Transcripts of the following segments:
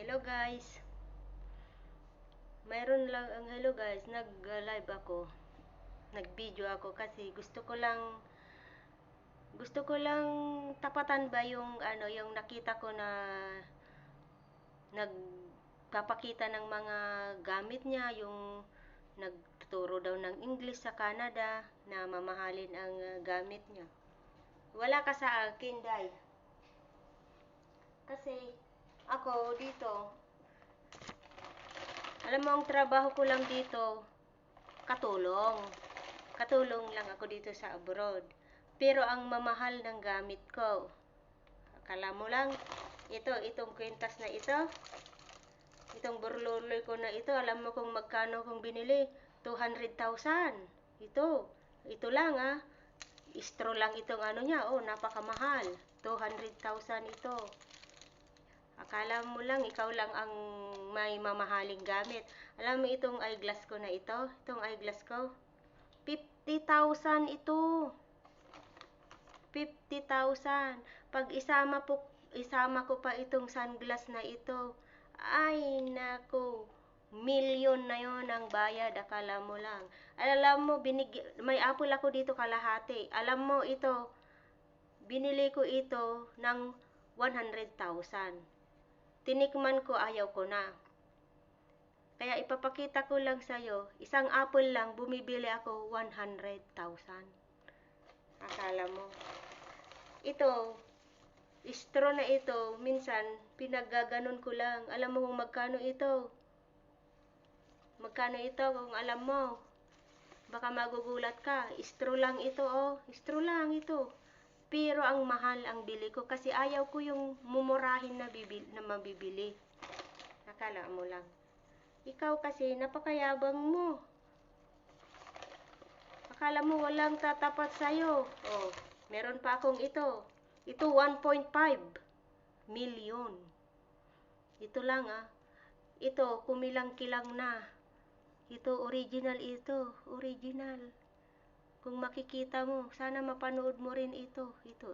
Hello guys. Mayroon lang ang hello guys, nag-live ako. Nag-video ako kasi gusto ko lang tapatan ba yung yung nakita ko na nagpapakita ng mga gamit niya, yung nagtuturo daw ng English sa Canada na mamahalin ang gamit niya. Wala ka sa akin, Day. Kasi ako dito, alam mo, ang trabaho ko lang dito, katulong. Katulong lang ako dito sa abroad. Pero ang mamahal ng gamit ko, akala mo lang, itong kwintas na itong burluloy ko na ito, alam mo kung magkano kung binili? 200,000. Ito lang Istro lang itong niya, napakamahal. 200,000 ito. Akala mo lang, ikaw lang ang may mamahaling gamit. Alam mo itong eyeglass ko na itong eyeglass ko, 50,000 ito. 50,000. Pag isama ko pa itong sunglass na ito, ay nako, milyon na yon ang bayad, akala mo lang. Alam mo, may apple ako dito kalahati. Alam mo ito, binili ko ito ng 100,000. Tinikman ko, ayaw ko na. Kaya ipapakita ko lang sa'yo, isang apple lang, bumibili ako 100,000. Akala mo. Ito, straw na ito, minsan, pinagaganon ko lang. Alam mo kung magkano ito? Magkano ito kung alam mo? Baka magugulat ka. Straw lang ito, Straw lang ito. Pero ang mahal ang bili ko kasi ayaw ko yung mumurahin na mabibili. Akala mo lang. Ikaw kasi, napakayabang mo. Akala mo walang tatapat sa'yo. Meron pa akong ito. Ito 1.5 million. Ito lang Ito, kumilang-kilang na. Ito, original ito. Original. Kung makikita mo, sana mapanood mo rin ito. Ito.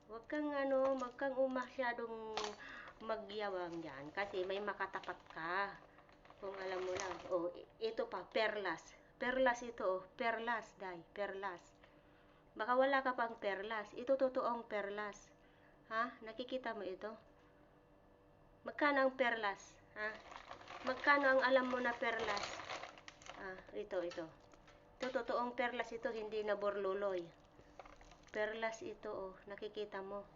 Huwag kang masyadong magyabang dyan. Kasi may makatapat ka. Kung alam mo lang. Ito pa, perlas. Perlas ito, perlas, Day. Perlas. Baka wala ka pang perlas. Ito totoong perlas. Nakikita mo ito? Magkano ang perlas? Magkano ang alam mo na perlas? Ito. Ito totoong perlas ito, hindi na borluloy. Perlas ito, nakikita mo.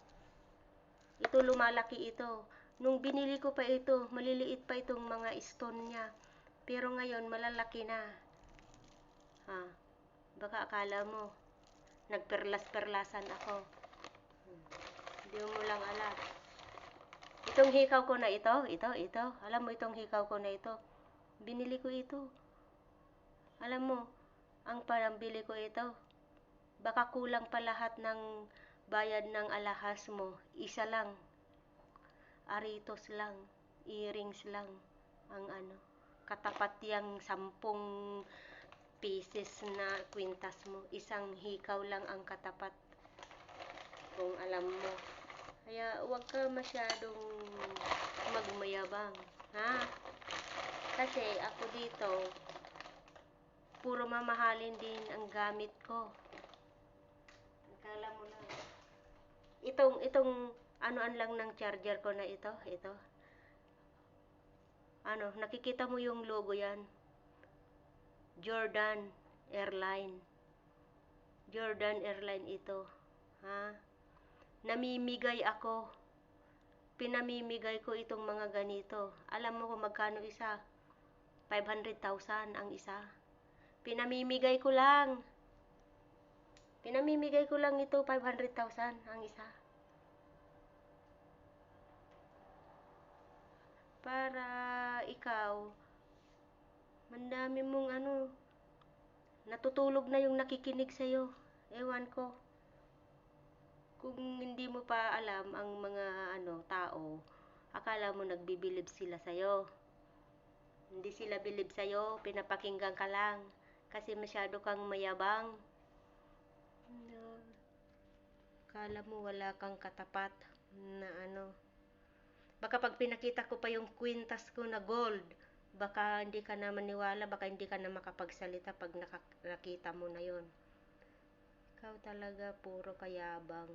Ito lumalaki ito. Nung binili ko pa ito, maliliit pa itong mga stone niya. Pero ngayon, malalaki na. Baka akala mo, nagperlas-perlasan ako. Hindi mo lang alam. Itong hikaw ko na ito. Alam mo itong hikaw ko na ito. Binili ko ito. Alam mo, ang parambili ko ito, baka kulang pa lahat ng bayad ng alahas mo. Isa lang. Aritos lang. Earrings lang. Ang katapat yang 10 pieces na kwintas mo. Isang hikaw lang ang katapat. Kung alam mo. Kaya huwag ka masyadong magmayabang. Kasi ako dito, puro mamahalin din ang gamit ko. Akala mo lang. Itong anoan lang ng charger ko na ito. Nakikita mo yung logo yan? Jordan Airline. Jordan Airline ito. Namimigay ako. Pinamimigay ko itong mga ganito. Alam mo kung magkano isa? 500,000 ang isa. Pinamimigay ko lang ito, 500,000 ang isa. Para ikaw, mandami mong natutulog na yung nakikinig sa'yo. Ewan ko. Kung hindi mo pa alam ang mga tao, akala mo nagbibilib sila sa'yo. Hindi sila bilib sa'yo, pinapakinggan ka lang. Kasi masyado kang mayabang. Akala mo wala kang katapat na Baka pag pinakita ko pa yung kwintas ko na gold, baka hindi ka na maniwala, baka hindi ka na makapagsalita pag nakita mo na yon. Ikaw talaga puro kayabang.